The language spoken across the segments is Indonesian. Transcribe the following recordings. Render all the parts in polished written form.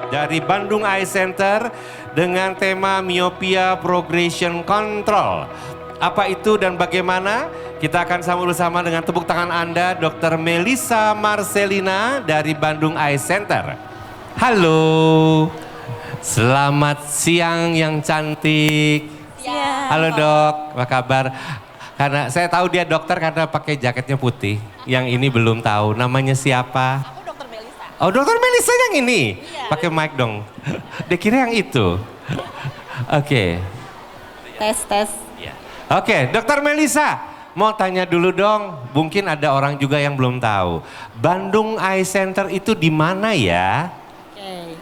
dari Bandung Eye Center dengan tema Myopia Progression Control. Apa itu dan bagaimana? Kita akan sambut bersama dengan tepuk tangan Anda, Dr. Melissa Marcelina dari Bandung Eye Center. Halo, selamat siang yang cantik. Ya. Halo dok, apa kabar? Karena saya tahu dia dokter karena pakai jaketnya putih. Yang ini belum tahu, namanya siapa? Aku dokter Melissa. Oh, dokter Melissa yang ini? Iya. Pakai mic dong. Dia kira yang itu. Oke. Tes. Ya. Oke, dokter Melissa. Mau tanya dulu dong, mungkin ada orang juga yang belum tahu. Bandung Eye Center itu di mana ya? Oke.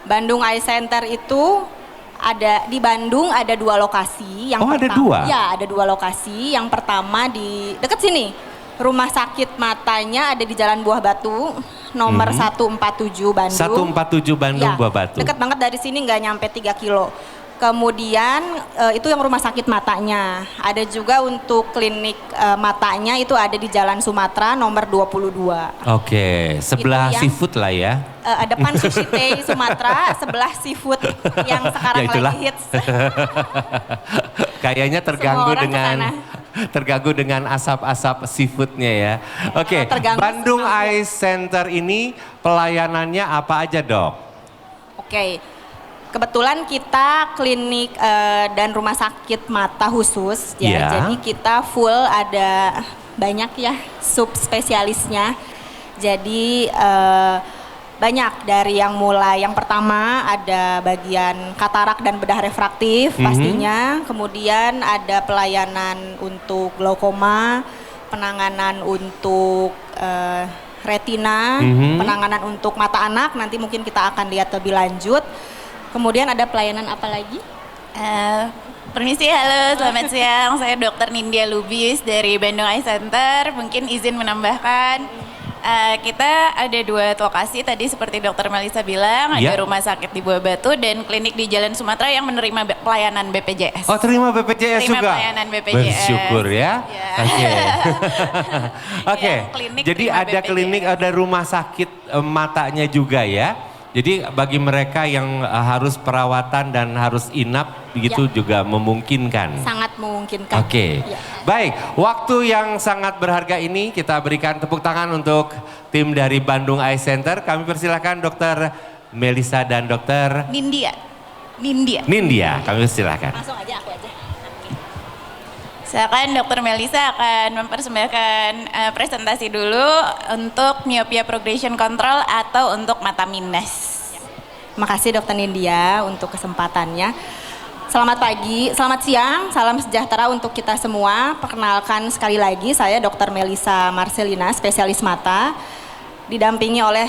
Bandung Eye Center itu ada di Bandung, ada 2 lokasi. Yang ada 2? Ya, ada 2 lokasi. Yang pertama di dekat sini. Rumah sakit matanya ada di Jalan Buah Batu, nomor 147 Bandung. 147 Bandung Ya, Buah Batu. dekat banget dari sini, nggak nyampe 3 kilo. Kemudian itu yang rumah sakit matanya. Ada juga untuk klinik matanya itu ada di Jalan Sumatera nomor 22. Oke, sebelah Itu yang- seafood lah ya. Depan Sushi Tei Sumatera, sebelah seafood yang sekarang Ya, itulah. lagi hits. Kayaknya terganggu Semua orang dengan kesana. terganggu dengan asap-asap seafoodnya ya. Oke, Terganggu Bandung sama Eye Center ini pelayanannya apa aja dok? Oke, kebetulan kita klinik dan rumah sakit mata khusus, ya. Iya. Jadi kita full ada banyak ya subspesialisnya. Jadi banyak dari yang mulai yang pertama ada bagian katarak dan bedah refraktif pastinya, kemudian ada pelayanan untuk glaukoma, penanganan untuk retina, penanganan untuk mata anak, nanti mungkin kita akan lihat lebih lanjut. Kemudian ada pelayanan apa lagi? Permisi, halo, selamat siang. Saya Dr. Nindya Lubis dari Bandung Eye Center. Mungkin izin menambahkan, kita ada 2 lokasi tadi seperti Dr. Melissa bilang, Ya. ada rumah sakit di Buah Batu dan klinik di Jalan Sumatera yang menerima pelayanan BPJS. Oh, terima BPJS Terima juga? pelayanan BPJS. Bersyukur ya. Ya. Oke. Oke, Yang klinik jadi terima ada BPJS. klinik, ada rumah sakit matanya juga ya. Jadi bagi mereka yang harus perawatan dan harus inap begitu juga memungkinkan. Sangat memungkinkan. Oke, Ya. baik. Waktu yang sangat berharga ini kita berikan tepuk tangan untuk tim dari Bandung Eye Center. Kami persilahkan Dokter Melissa dan Dokter Nindya. Nindya. Kami persilahkan. Langsung aja aku aja. Silakan Dr. Melissa akan mempersembahkan presentasi dulu untuk myopia progression control atau untuk mata minus. Makasih Dokter Nindya untuk kesempatannya. Selamat pagi, selamat siang, salam sejahtera untuk kita semua. Perkenalkan sekali lagi, saya Dr. Melissa Marcelina, spesialis mata. Didampingi oleh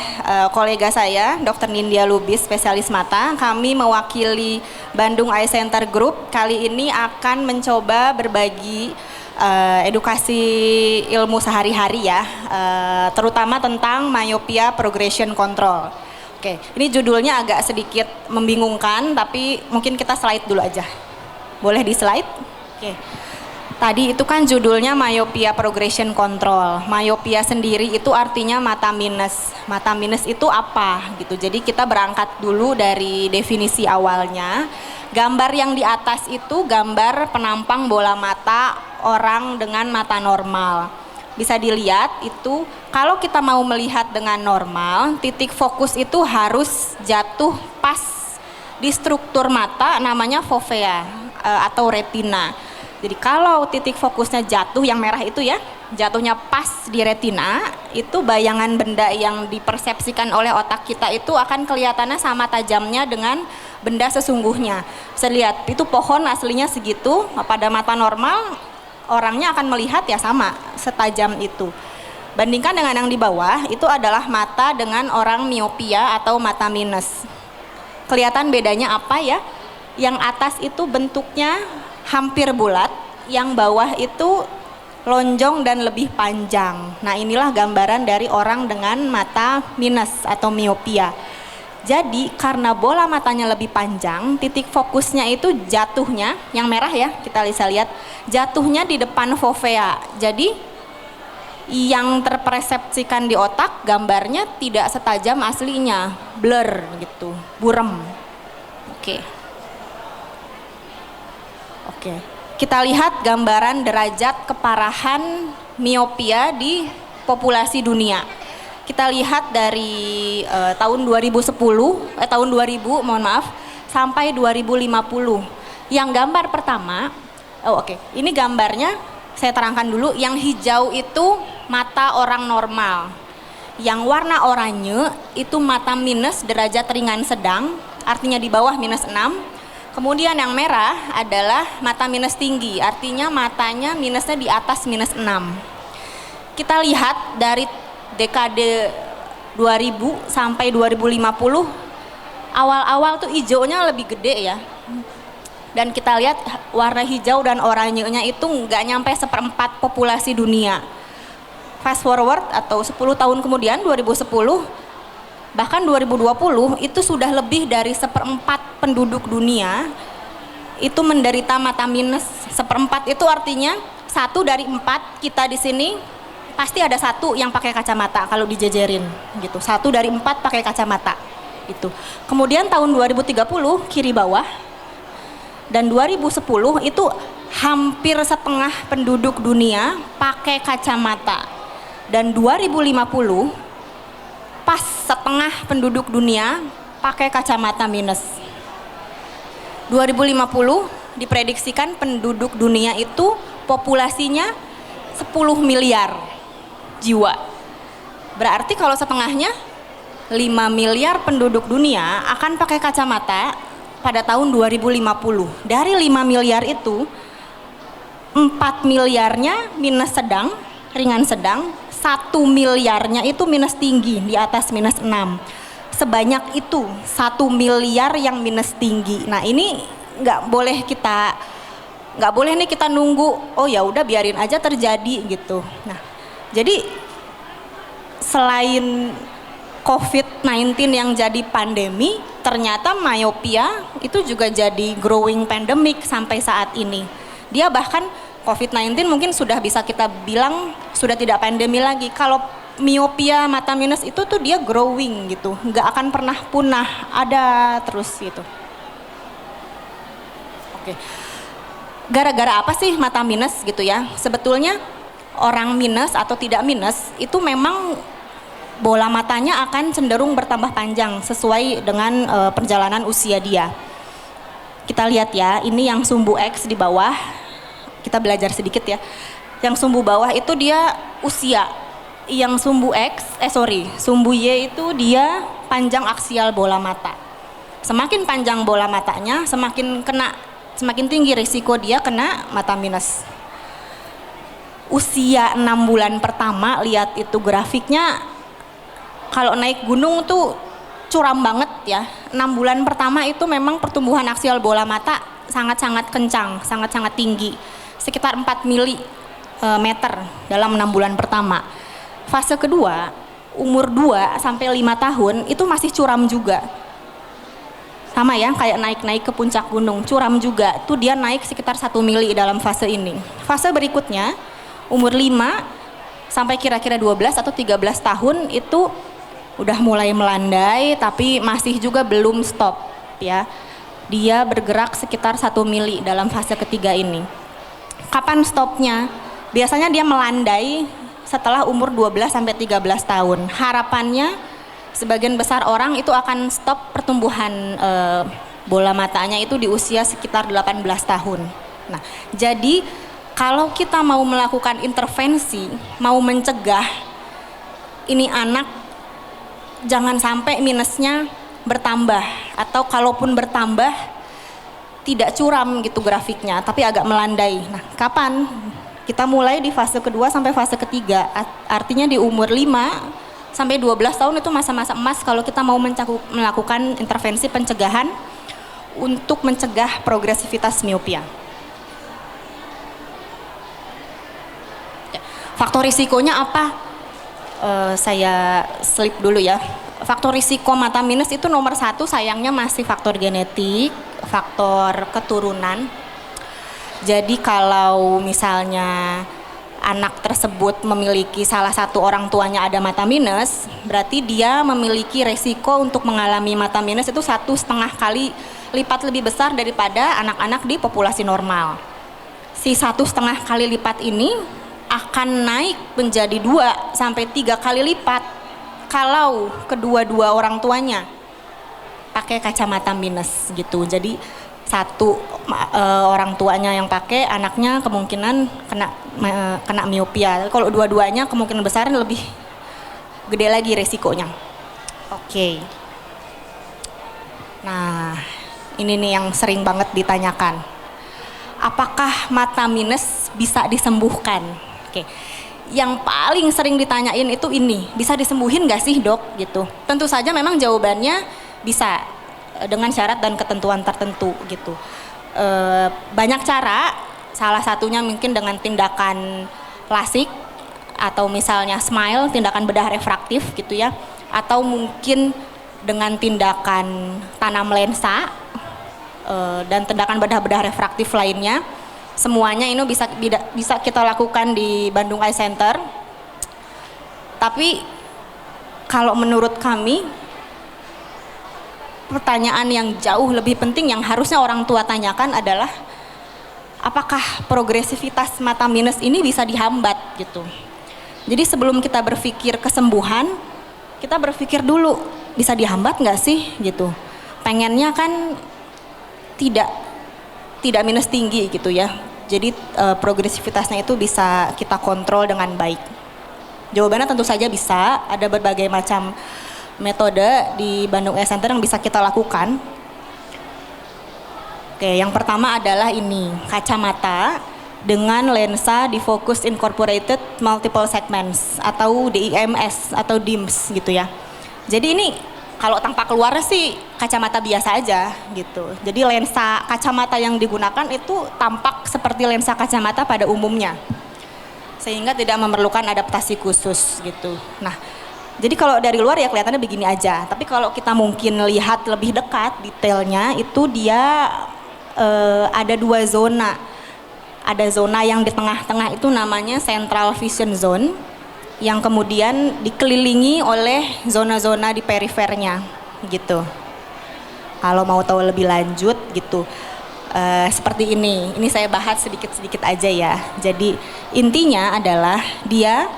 kolega saya, Dr. Nindya Lubis, spesialis mata. Kami mewakili Bandung Eye Center Group. Kali ini akan mencoba berbagi edukasi ilmu sehari-hari ya, terutama tentang myopia progression control. Oke, ini judulnya agak sedikit membingungkan, tapi mungkin kita slide dulu aja. Boleh di slide? Oke. Tadi itu kan judulnya myopia progression control. Myopia sendiri itu artinya mata minus. Mata minus itu apa gitu. Jadi kita berangkat dulu dari definisi awalnya. Gambar yang di atas itu gambar penampang bola mata orang dengan mata normal. Bisa dilihat itu kalau kita mau melihat dengan normal, titik fokus itu harus jatuh pas di struktur mata namanya fovea atau retina. Jadi kalau titik fokusnya jatuh yang merah itu ya, jatuhnya pas di retina, itu bayangan benda yang dipersepsikan oleh otak kita itu akan kelihatannya sama tajamnya dengan benda sesungguhnya. Bisa lihat itu pohon aslinya segitu, pada mata normal orangnya akan melihat ya sama setajam itu. Bandingkan dengan yang di bawah, itu adalah mata dengan orang miopia atau mata minus. Kelihatan bedanya apa ya? Yang atas itu bentuknya hampir bulat, yang bawah itu lonjong dan lebih panjang. Nah, inilah gambaran dari orang dengan mata minus atau miopia. Jadi karena bola matanya lebih panjang, titik fokusnya itu jatuhnya, yang merah ya, kita bisa lihat, jatuhnya di depan fovea. Jadi yang terpersepsikan di otak gambarnya tidak setajam aslinya, blur gitu, burem. Oke. Kita lihat gambaran derajat keparahan miopia di populasi dunia. Kita lihat dari tahun 2010, tahun 2000, mohon maaf, sampai 2050. Yang gambar pertama, ini gambarnya saya terangkan dulu. Yang hijau itu mata orang normal. Yang warna oranye itu mata minus derajat ringan sedang, artinya di bawah -6. Kemudian yang merah adalah mata minus tinggi, artinya matanya minusnya di atas -6. Kita lihat dari dekade 2000 sampai 2050, awal-awal tuh hijaunya lebih gede ya. Dan kita lihat warna hijau dan oranyenya itu nggak nyampe 1/4 populasi dunia. Fast forward atau 10 tahun kemudian 2010, bahkan 2020 itu sudah lebih dari 1/4 penduduk dunia itu menderita mata minus. 1/4 itu artinya 1 dari 4 kita di sini pasti ada 1 yang pakai kacamata kalau dijejerin gitu. 1 dari 4 pakai kacamata itu. Kemudian tahun 2030 kiri bawah dan 2010 itu hampir setengah penduduk dunia pakai kacamata. Dan 2050 pas setengah penduduk dunia pakai kacamata minus. 2050 diprediksikan penduduk dunia itu populasinya 10 miliar jiwa. Berarti kalau setengahnya 5 miliar penduduk dunia akan pakai kacamata pada tahun 2050. Dari 5 miliar itu 4 miliarnya minus sedang, ringan sedang, 1 miliarnya itu minus tinggi di atas -6. Sebanyak itu 1 miliar yang minus tinggi. Nah ini nggak boleh nih kita nunggu, oh ya udah biarin aja terjadi gitu. Nah jadi selain COVID-19 yang jadi pandemi, ternyata myopia itu juga jadi growing pandemic sampai saat ini. Dia bahkan COVID-19 mungkin sudah bisa kita bilang sudah tidak pandemi lagi. Kalau miopia mata minus itu tuh dia growing gitu, nggak akan pernah punah, ada terus gitu. Oke. Gara-gara apa sih mata minus gitu ya? Sebetulnya orang minus atau tidak minus itu memang bola matanya akan cenderung bertambah panjang sesuai dengan perjalanan usia dia. Kita lihat ya, ini yang sumbu X di bawah. Kita belajar sedikit ya. Yang sumbu bawah itu dia usia. Yang sumbu Y itu dia panjang aksial bola mata. Semakin panjang bola matanya, semakin tinggi risiko dia kena mata minus. Usia 6 bulan pertama, lihat itu grafiknya, kalau naik gunung tuh curam banget ya. 6 bulan pertama itu memang pertumbuhan aksial bola mata sangat-sangat kencang, sangat-sangat tinggi. Sekitar 4 mm dalam 6 bulan pertama. Fase kedua, umur 2 sampai 5 tahun itu masih curam juga. Sama ya, kayak naik-naik ke puncak gunung, curam juga. Tuh dia naik sekitar 1 mm dalam fase ini. Fase berikutnya, umur 5 sampai kira-kira 12 atau 13 tahun itu udah mulai melandai tapi masih juga belum stop ya. Dia bergerak sekitar 1 mm dalam fase ketiga ini. Kapan stopnya? Biasanya dia melandai setelah umur 12 sampai 13 tahun. Harapannya sebagian besar orang itu akan stop pertumbuhan bola matanya itu di usia sekitar 18 tahun. Nah, jadi kalau kita mau melakukan intervensi, mau mencegah ini anak jangan sampai minusnya bertambah, atau kalaupun bertambah tidak curam gitu grafiknya, tapi agak melandai. Nah, kapan? Kita mulai di fase kedua sampai fase ketiga. Artinya di umur 5 sampai 12 tahun itu masa-masa emas kalau kita mau melakukan intervensi pencegahan untuk mencegah progresivitas miopia. Faktor risikonya apa? Saya slip dulu ya. Faktor risiko mata minus itu nomor 1 sayangnya masih faktor genetik, faktor keturunan. Jadi kalau misalnya anak tersebut memiliki salah satu orang tuanya ada mata minus, berarti dia memiliki resiko untuk mengalami mata minus itu 1,5 kali lipat lebih besar daripada anak-anak di populasi normal. Si 1,5 kali lipat ini akan naik menjadi 2 sampai 3 kali lipat kalau kedua-dua orang tuanya pakai kacamata minus gitu. Jadi satu orang tuanya yang pakai, anaknya kemungkinan kena miopia. Kalau dua-duanya kemungkinan besar lebih gede lagi resikonya. Oke. Nah, ini nih yang sering banget ditanyakan. Apakah mata minus bisa disembuhkan? Oke. Yang paling sering ditanyain itu ini, bisa disembuhin nggak sih dok? Gitu. Tentu saja memang jawabannya bisa dengan syarat dan ketentuan tertentu gitu. Banyak cara, salah satunya mungkin dengan tindakan lasik atau misalnya smile, tindakan bedah refraktif gitu ya, atau mungkin dengan tindakan tanam lensa dan tindakan bedah-bedah refraktif lainnya. Semuanya ini bisa kita lakukan di Bandung Eye Center. Tapi kalau menurut kami, pertanyaan yang jauh lebih penting yang harusnya orang tua tanyakan adalah apakah progresivitas mata minus ini bisa dihambat gitu. Jadi sebelum kita berpikir kesembuhan, kita berpikir dulu bisa dihambat nggak sih gitu. Pengennya kan tidak minus tinggi gitu ya. Jadi progresivitasnya itu bisa kita kontrol dengan baik. Jawabannya tentu saja bisa, ada berbagai macam metode di Bandung Eye Center yang bisa kita lakukan. Oke, yang pertama adalah ini, kacamata dengan lensa di Focus Incorporated Multiple Segments atau DIMS atau DIMS gitu ya. Jadi ini kalau tampak luarnya sih kacamata biasa aja gitu. Jadi lensa kacamata yang digunakan itu tampak seperti lensa kacamata pada umumnya, sehingga tidak memerlukan adaptasi khusus gitu. Nah, jadi kalau dari luar ya kelihatannya begini aja, tapi kalau kita mungkin lihat lebih dekat detailnya itu dia ada 2 zona. Ada zona yang di tengah-tengah itu namanya Central Vision Zone, yang kemudian dikelilingi oleh zona-zona di perifernya gitu. Kalau mau tahu lebih lanjut gitu, seperti ini saya bahas sedikit-sedikit aja ya. Jadi intinya adalah dia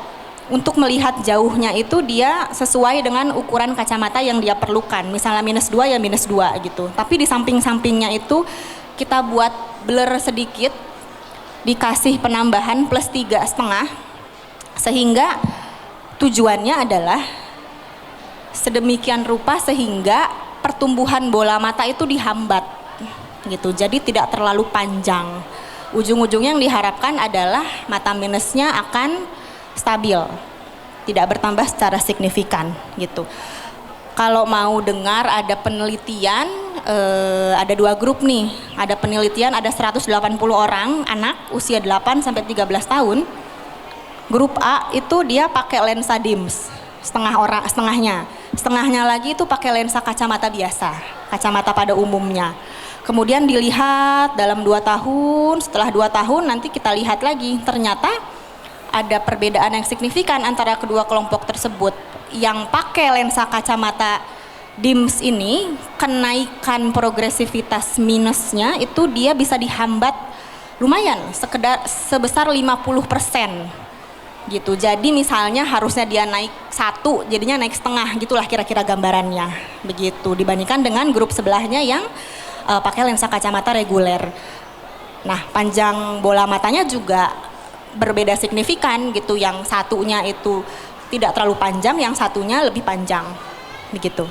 untuk melihat jauhnya itu dia sesuai dengan ukuran kacamata yang dia perlukan. Misalnya -2 ya -2 gitu. Tapi di samping-sampingnya itu kita buat blur sedikit, dikasih penambahan +3,5, sehingga tujuannya adalah sedemikian rupa sehingga pertumbuhan bola mata itu dihambat gitu. Jadi tidak terlalu panjang. Ujung-ujungnya yang diharapkan adalah mata minusnya akan stabil, tidak bertambah secara signifikan gitu. Kalau mau dengar ada penelitian, ada 2 grup nih. Ada penelitian, ada 180 orang anak usia 8 sampai 13 tahun. Grup A itu dia pakai lensa DIMS, setengahnya lagi itu pakai lensa kacamata biasa, kacamata pada umumnya. Kemudian dilihat dalam 2 tahun, setelah 2 tahun nanti kita lihat lagi, ternyata ada perbedaan yang signifikan antara kedua kelompok tersebut. Yang pakai lensa kacamata DIMS ini, kenaikan progresivitas minusnya itu dia bisa dihambat lumayan, sebesar 50% gitu. Jadi misalnya harusnya dia naik 1, jadinya naik setengah, gitulah kira-kira gambarannya begitu, dibandingkan dengan grup sebelahnya yang pakai lensa kacamata reguler. Nah, panjang bola matanya juga berbeda signifikan gitu. Yang satunya itu tidak terlalu panjang, yang satunya lebih panjang begitu.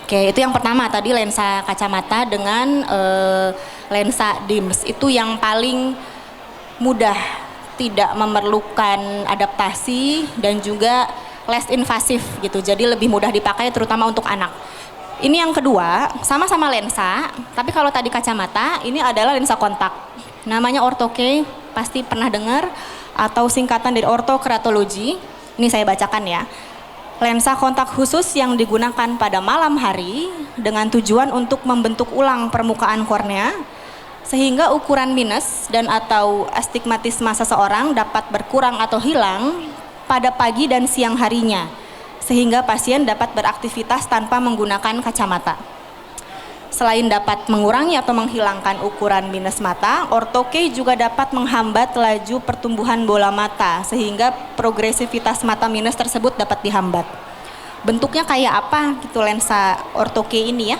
Oke, itu yang pertama tadi, lensa kacamata dengan lensa DIMS. Itu yang paling mudah, tidak memerlukan adaptasi dan juga less invasif gitu. Jadi lebih mudah dipakai terutama untuk anak. Ini yang kedua, sama-sama lensa, tapi kalau tadi kacamata, ini adalah lensa kontak. Namanya ortho-K, pasti pernah dengar, atau singkatan dari ortokratologi. Ini saya bacakan ya. Lensa kontak khusus yang digunakan pada malam hari dengan tujuan untuk membentuk ulang permukaan kornea sehingga ukuran minus dan atau astigmatisme seseorang dapat berkurang atau hilang pada pagi dan siang harinya, sehingga pasien dapat beraktivitas tanpa menggunakan kacamata. Selain dapat mengurangi atau menghilangkan ukuran minus mata, ortoke juga dapat menghambat laju pertumbuhan bola mata, sehingga progresivitas mata minus tersebut dapat dihambat. Bentuknya kayak apa gitu lensa ortoke ini ya?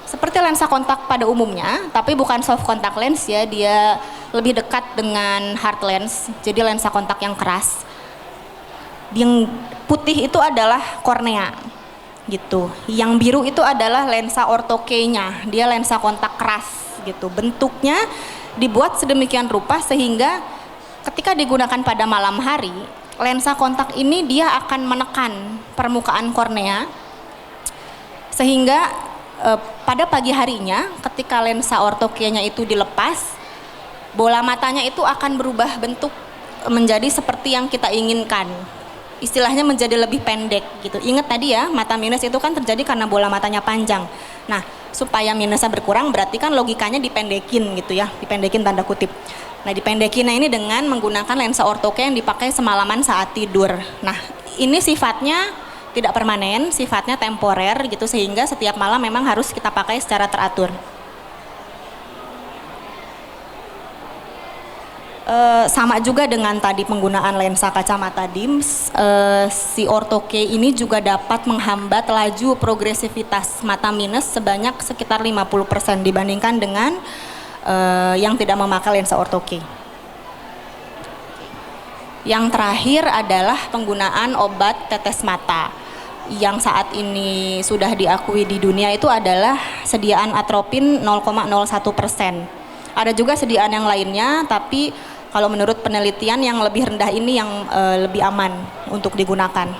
Seperti lensa kontak pada umumnya, tapi bukan soft contact lens ya, dia lebih dekat dengan hard lens, jadi lensa kontak yang keras. Yang putih itu adalah kornea, gitu. Yang biru itu adalah lensa ortokenya, dia lensa kontak keras, gitu. Bentuknya dibuat sedemikian rupa sehingga ketika digunakan pada malam hari, lensa kontak ini dia akan menekan permukaan kornea, sehingga pada pagi harinya ketika lensa ortokenya itu dilepas, bola matanya itu akan berubah bentuk menjadi seperti yang kita inginkan, istilahnya menjadi lebih pendek gitu. Ingat tadi ya, mata minus itu kan terjadi karena bola matanya panjang. Nah, supaya minusnya berkurang berarti kan logikanya dipendekin gitu ya, dipendekin tanda kutip. Nah, dipendekinnya ini dengan menggunakan lensa ortoke yang dipakai semalaman saat tidur. Nah, ini sifatnya tidak permanen, sifatnya temporer gitu, sehingga setiap malam memang harus kita pakai secara teratur. Sama juga dengan tadi penggunaan lensa kacamata DIMS, si ortoke ini juga dapat menghambat laju progresivitas mata minus sebanyak sekitar 50% dibandingkan dengan yang tidak memakai lensa ortoke. Yang terakhir adalah penggunaan obat tetes mata yang saat ini sudah diakui di dunia itu adalah sediaan atropin 0,01%. Ada juga sediaan yang lainnya, tapi kalau menurut penelitian yang lebih rendah ini yang lebih aman untuk digunakan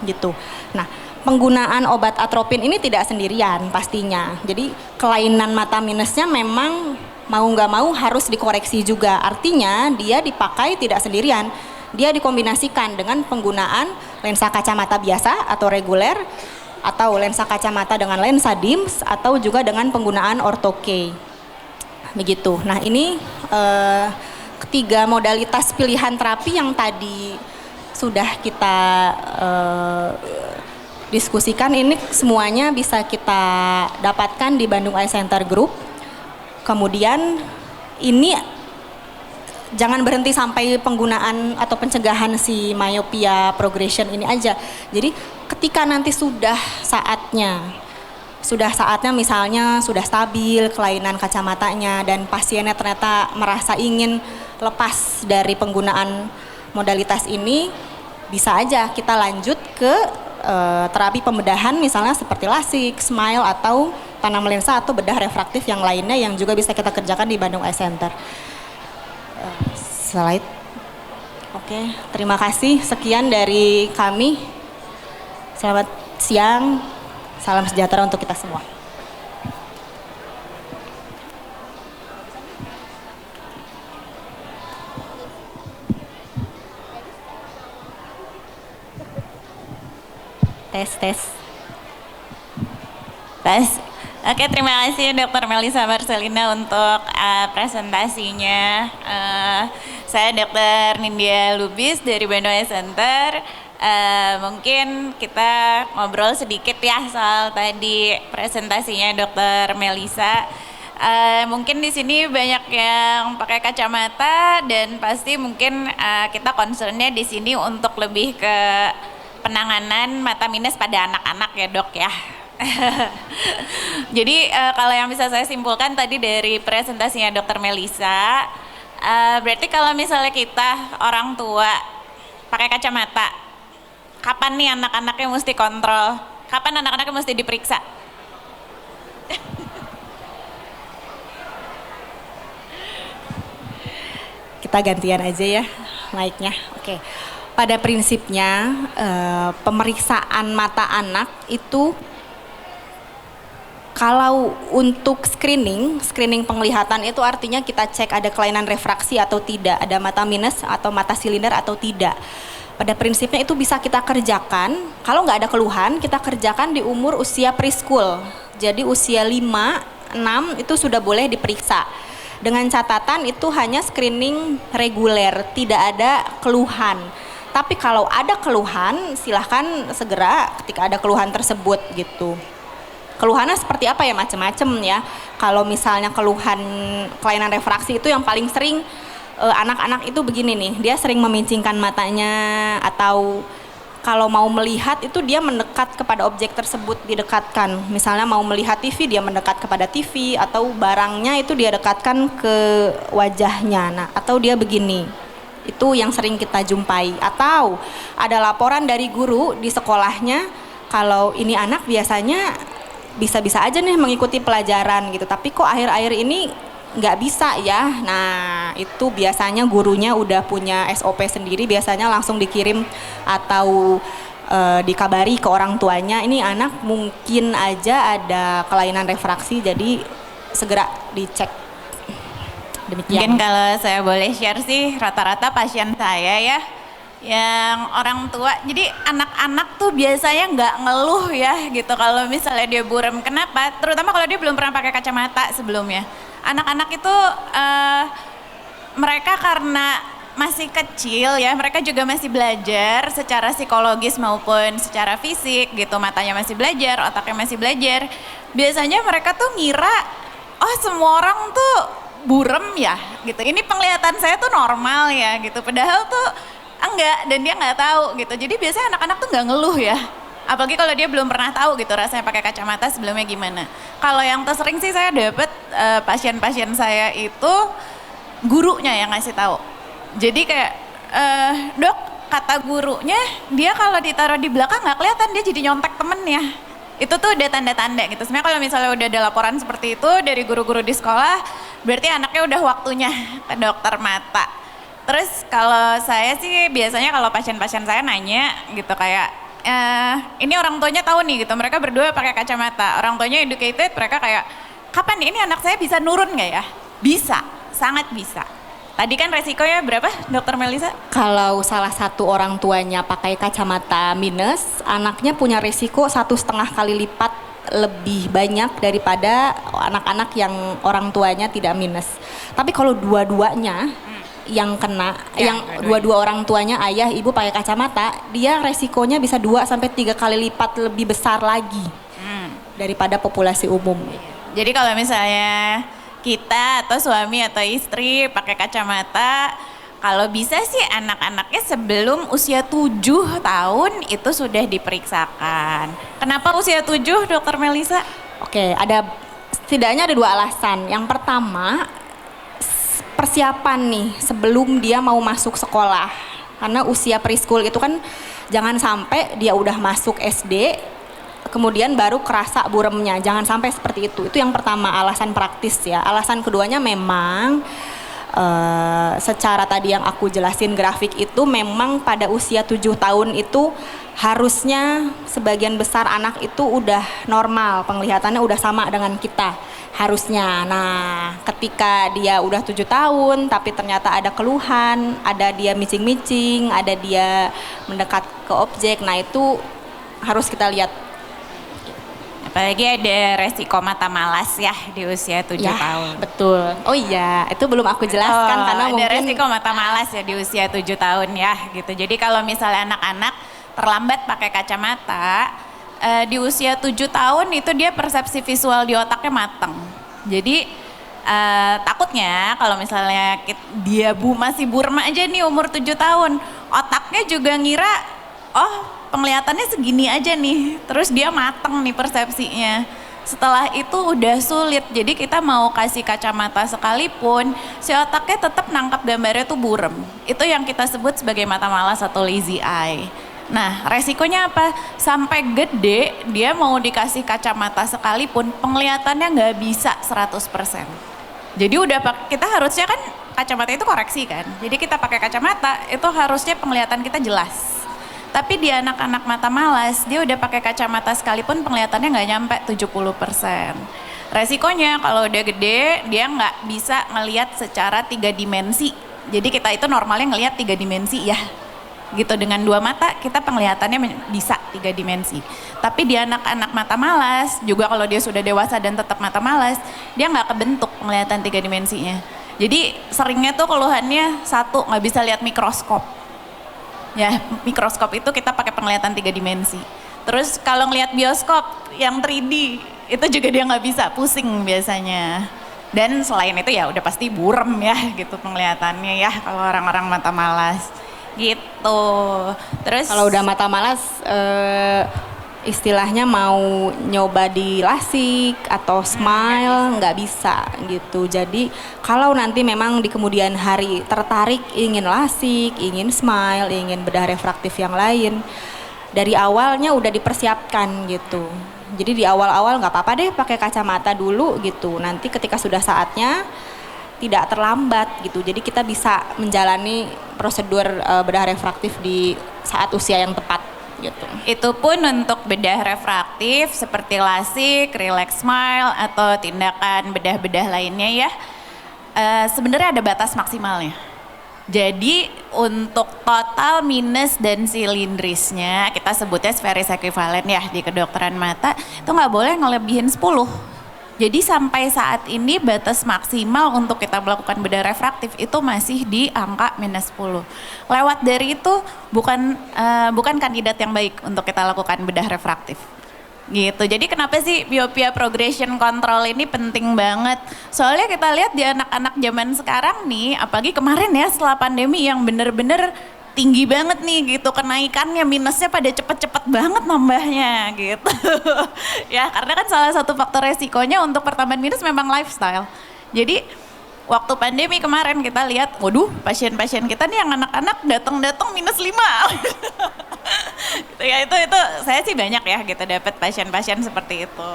gitu. Nah, penggunaan obat atropin ini tidak sendirian pastinya. Jadi kelainan mata minusnya memang mau nggak mau harus dikoreksi juga. Artinya dia dipakai tidak sendirian. Dia dikombinasikan dengan penggunaan lensa kacamata biasa atau reguler, atau lensa kacamata dengan lensa DIMS, atau juga dengan penggunaan ortoke. Begitu. Nah, ini ketiga modalitas pilihan terapi yang tadi sudah kita diskusikan, ini semuanya bisa kita dapatkan di Bandung Eye Center Group. Kemudian ini jangan berhenti sampai penggunaan atau pencegahan si myopia progression ini aja. Jadi ketika nanti sudah saatnya misalnya sudah stabil kelainan kacamatanya dan pasiennya ternyata merasa ingin lepas dari penggunaan modalitas ini, bisa aja kita lanjut ke terapi pembedahan misalnya seperti LASIK, SMILE, atau tanam lensa atau bedah refraktif yang lainnya yang juga bisa kita kerjakan di Bandung Eye Center. Slide. Oke, terima kasih. Sekian dari kami. Selamat siang. Salam sejahtera untuk kita semua. Tes. Oke, terima kasih Dr. Melisa Marcelina untuk presentasinya. Saya Dr. Nindya Lubis dari Bandung Eye Center. Mungkin kita ngobrol sedikit ya soal tadi presentasinya Dr. Melisa. Mungkin di sini banyak yang pakai kacamata dan pasti mungkin kita concernnya di sini untuk lebih ke penanganan mata minus pada anak-anak ya dok ya. Jadi kalau yang bisa saya simpulkan tadi dari presentasinya Dr. Melisa, berarti kalau misalnya kita orang tua pakai kacamata, kapan nih anak-anaknya mesti kontrol? Kapan anak-anaknya mesti diperiksa? Kita gantian aja ya mic-nya. Oke. Pada prinsipnya pemeriksaan mata anak itu kalau untuk screening penglihatan itu artinya kita cek ada kelainan refraksi atau tidak, ada mata minus atau mata silinder atau tidak. Pada prinsipnya itu bisa kita kerjakan, kalau nggak ada keluhan kita kerjakan di umur usia preschool. Jadi usia 5 6 itu sudah boleh diperiksa. Dengan catatan itu hanya screening reguler, tidak ada keluhan. Tapi kalau ada keluhan, silahkan segera ketika ada keluhan tersebut gitu. Keluhannya seperti apa ya, macam-macam ya. Kalau misalnya keluhan kelainan refraksi itu yang paling sering anak-anak itu begini nih, dia sering memincingkan matanya, atau kalau mau melihat itu dia mendekat kepada objek tersebut, didekatkan. Misalnya mau melihat TV, dia mendekat kepada TV, atau barangnya itu dia dekatkan ke wajahnya. Nah, atau dia begini. Itu yang sering kita jumpai. Atau ada laporan dari guru di sekolahnya, kalau ini anak biasanya bisa-bisa aja nih mengikuti pelajaran gitu, tapi kok akhir-akhir ini nggak bisa ya. Nah, itu biasanya gurunya udah punya SOP sendiri, biasanya langsung dikirim atau dikabari ke orang tuanya, ini anak mungkin aja ada kelainan refraksi, jadi segera dicek. Demikian. Mungkin kalau saya boleh share sih, rata-rata pasien saya ya yang orang tua, jadi anak-anak tuh biasanya nggak ngeluh ya gitu kalau misalnya dia buram. Kenapa? Terutama kalau dia belum pernah pakai kacamata sebelumnya. Anak-anak itu mereka karena masih kecil ya, mereka juga masih belajar secara psikologis maupun secara fisik gitu, matanya masih belajar, otaknya masih belajar. Biasanya mereka tuh ngira, oh semua orang tuh burem ya gitu, ini penglihatan saya tuh normal ya gitu, padahal tuh enggak, dan dia nggak tahu gitu. Jadi biasanya anak-anak tuh nggak ngeluh ya, apalagi kalau dia belum pernah tahu gitu rasanya pakai kacamata sebelumnya gimana. Kalau yang tersering sih saya dapet pasien-pasien saya itu gurunya yang ngasih tahu. Jadi kayak dok, kata gurunya dia kalau ditaruh di belakang nggak kelihatan, dia jadi nyontek temennya. Itu tuh udah tanda-tanda gitu. Sebenarnya kalau misalnya udah ada laporan seperti itu dari guru-guru di sekolah, berarti anaknya udah waktunya ke dokter mata. Terus kalau saya sih biasanya kalau pasien-pasien saya nanya gitu kayak ini orang tuanya tahu nih gitu, mereka berdua pakai kacamata, orang tuanya educated, mereka kayak kapan nih ini anak saya bisa nurun nggak ya? Bisa, sangat bisa. Tadi kan resikonya berapa, Dokter Melisa? Kalau salah satu orang tuanya pakai kacamata minus, anaknya punya resiko 1,5 kali lipat lebih banyak daripada anak-anak yang orang tuanya tidak minus. Tapi kalau dua-duanya yang kena, Ya, yang dua-dua orang tuanya ayah ibu pakai kacamata, dia resikonya bisa 2-3 kali lipat lebih besar lagi daripada populasi umum. Jadi kalau misalnya kita atau suami atau istri pakai kacamata, kalau bisa sih anak-anaknya sebelum usia 7 tahun itu sudah diperiksakan. Kenapa usia 7, Dokter Melisa? Oke, setidaknya ada 2 alasan. Yang pertama, persiapan nih sebelum dia mau masuk sekolah. Karena usia preschool itu kan jangan sampai dia udah masuk SD kemudian baru kerasa buremnya, jangan sampai seperti itu. Itu yang pertama, alasan praktis ya. Alasan keduanya memang secara tadi yang aku jelasin grafik itu, memang pada usia 7 tahun itu harusnya sebagian besar anak itu udah normal, penglihatannya udah sama dengan kita harusnya. Nah, ketika dia udah 7 tahun tapi ternyata ada keluhan, ada dia micing-micing, ada dia mendekat ke objek, nah itu harus kita lihat. Apalagi ada resiko mata malas ya di usia 7 Ya, tahun. betul. Oh iya, itu belum aku jelaskan karena ada mungkin resiko mata malas ya di usia 7 tahun ya gitu. Jadi kalau misalnya anak-anak terlambat pakai kacamata, di usia 7 tahun itu dia persepsi visual di otaknya matang. Jadi takutnya kalau misalnya dia masih burma aja nih umur 7 tahun, otaknya juga ngira, oh penglihatannya segini aja nih, terus dia mateng nih persepsinya. Setelah itu udah sulit, jadi kita mau kasih kacamata sekalipun, si otaknya tetap nangkap gambarnya tuh burem. Itu yang kita sebut sebagai mata malas atau lazy eye. Nah, resikonya apa? Sampai gede dia mau dikasih kacamata sekalipun, penglihatannya nggak bisa 100%. Jadi kita harusnya kan kacamata itu koreksi kan, jadi kita pakai kacamata itu harusnya penglihatan kita jelas. Tapi di anak-anak mata malas, dia udah pakai kacamata sekalipun penglihatannya nggak nyampe 70%. Resikonya kalau udah gede, dia nggak bisa ngelihat secara 3 dimensi. Jadi kita itu normalnya ngelihat 3 dimensi ya. gitu. Dengan 2 mata kita penglihatannya bisa 3 dimensi. Tapi di anak-anak mata malas, juga kalau dia sudah dewasa dan tetap mata malas, dia nggak kebentuk penglihatan 3 dimensinya. Jadi seringnya tuh keluhannya satu, nggak bisa lihat mikroskop. Ya, mikroskop itu kita pakai penglihatan 3 dimensi. Terus kalau ngelihat bioskop yang 3D, itu juga dia nggak bisa, pusing biasanya. Dan selain itu ya udah pasti burem ya gitu penglihatannya ya kalau orang-orang mata malas gitu. Terus Kalau udah mata malas, istilahnya mau nyoba di lasik atau smile nggak bisa gitu. Jadi kalau nanti memang di kemudian hari tertarik ingin lasik, ingin smile, ingin bedah refraktif yang lain, dari awalnya udah dipersiapkan gitu. Jadi di awal-awal nggak apa-apa deh pakai kacamata dulu gitu. Nanti ketika sudah saatnya tidak terlambat gitu. Jadi kita bisa menjalani prosedur bedah refraktif di saat usia yang tepat gitu. itu pun untuk bedah refraktif seperti lasik, relax smile atau tindakan bedah-bedah lainnya ya. Sebenarnya ada batas maksimalnya. Jadi untuk total minus dan silindrisnya, kita sebutnya spheris equivalent ya di kedokteran mata, itu nggak boleh ngelebihin 10. Jadi sampai saat ini batas maksimal untuk kita melakukan bedah refraktif itu masih di angka minus 10. Lewat dari itu bukan kandidat yang baik untuk kita lakukan bedah refraktif. Gitu. Jadi kenapa sih myopia progression control ini penting banget? Soalnya kita lihat di anak-anak zaman sekarang nih, apalagi kemarin ya setelah pandemi yang bener-bener tinggi banget nih gitu kenaikannya, minusnya pada cepet-cepet banget nambahnya gitu. Ya karena kan salah satu faktor resikonya untuk pertambahan minus memang lifestyle. Jadi waktu pandemi kemarin kita lihat, waduh pasien-pasien kita nih yang anak-anak datang-datang minus 5. Gitu ya, itu saya sih banyak ya gitu dapat pasien-pasien seperti itu.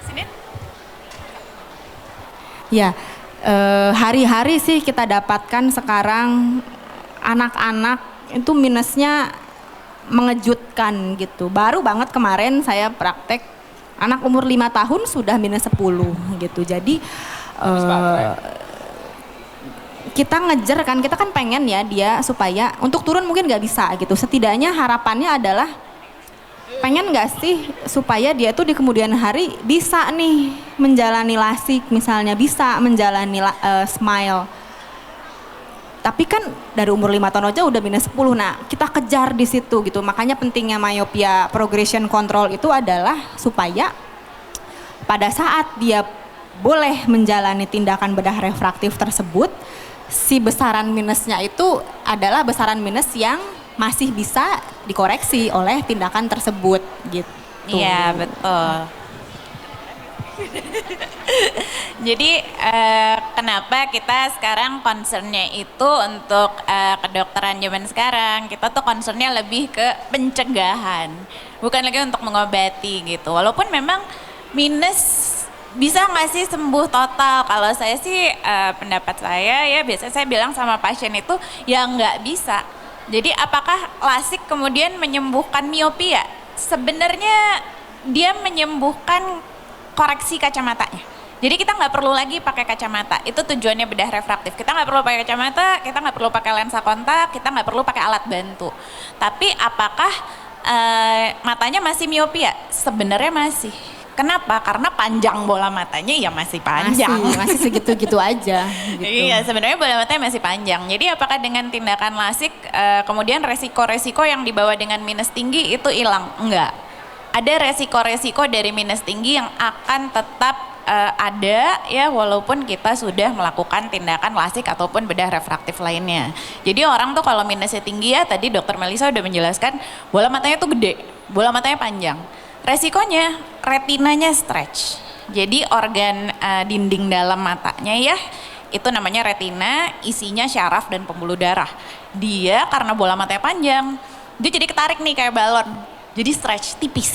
Sini. Ya, hari-hari sih kita dapatkan sekarang anak-anak itu minusnya mengejutkan gitu. Baru banget kemarin saya praktek anak umur 5 tahun sudah minus 10 gitu. Jadi kita ngejar kan, kita kan pengen ya dia supaya untuk turun mungkin nggak bisa gitu. Setidaknya harapannya adalah pengen nggak sih supaya dia tuh di kemudian hari bisa nih menjalani lasik misalnya, bisa menjalani smile. Tapi kan dari umur 5 tahun aja udah minus 10. Nah, kita kejar di situ gitu. Makanya pentingnya myopia progression control itu adalah supaya pada saat dia boleh menjalani tindakan bedah refraktif tersebut, si besaran minusnya itu adalah besaran minus yang masih bisa dikoreksi oleh tindakan tersebut gitu. Iya betul. Jadi kenapa kita sekarang concernnya itu untuk kedokteran zaman sekarang, kita tuh concernnya lebih ke pencegahan, bukan lagi untuk mengobati gitu. Walaupun memang minus bisa nggak sih sembuh total? Kalau saya sih pendapat saya ya biasanya saya bilang sama pasien itu ya nggak bisa. Jadi apakah lasik kemudian menyembuhkan miopia? Sebenarnya dia menyembuhkan koreksi kacamatanya. Jadi kita nggak perlu lagi pakai kacamata. Itu tujuannya bedah refraktif. Kita nggak perlu pakai kacamata, kita nggak perlu pakai lensa kontak, kita nggak perlu pakai alat bantu. Tapi apakah matanya masih miopia? Sebenarnya masih. Kenapa? Karena panjang bola matanya ya masih panjang. Masih segitu-gitu aja. Gitu. Iya, sebenarnya bola matanya masih panjang. Jadi apakah dengan tindakan lasik kemudian resiko-resiko yang dibawa dengan minus tinggi itu hilang? Enggak. Ada resiko-resiko dari minus tinggi yang akan tetap ada ya walaupun kita sudah melakukan tindakan lasik ataupun bedah refraktif lainnya. Jadi orang tuh kalau minusnya tinggi ya tadi Dokter Melisa udah menjelaskan bola matanya tuh gede, bola matanya panjang. Resikonya retinanya stretch. Jadi organ dinding dalam matanya ya itu namanya retina, isinya syaraf dan pembuluh darah. Dia karena bola matanya panjang, dia jadi ketarik nih kayak balon. Jadi stretch tipis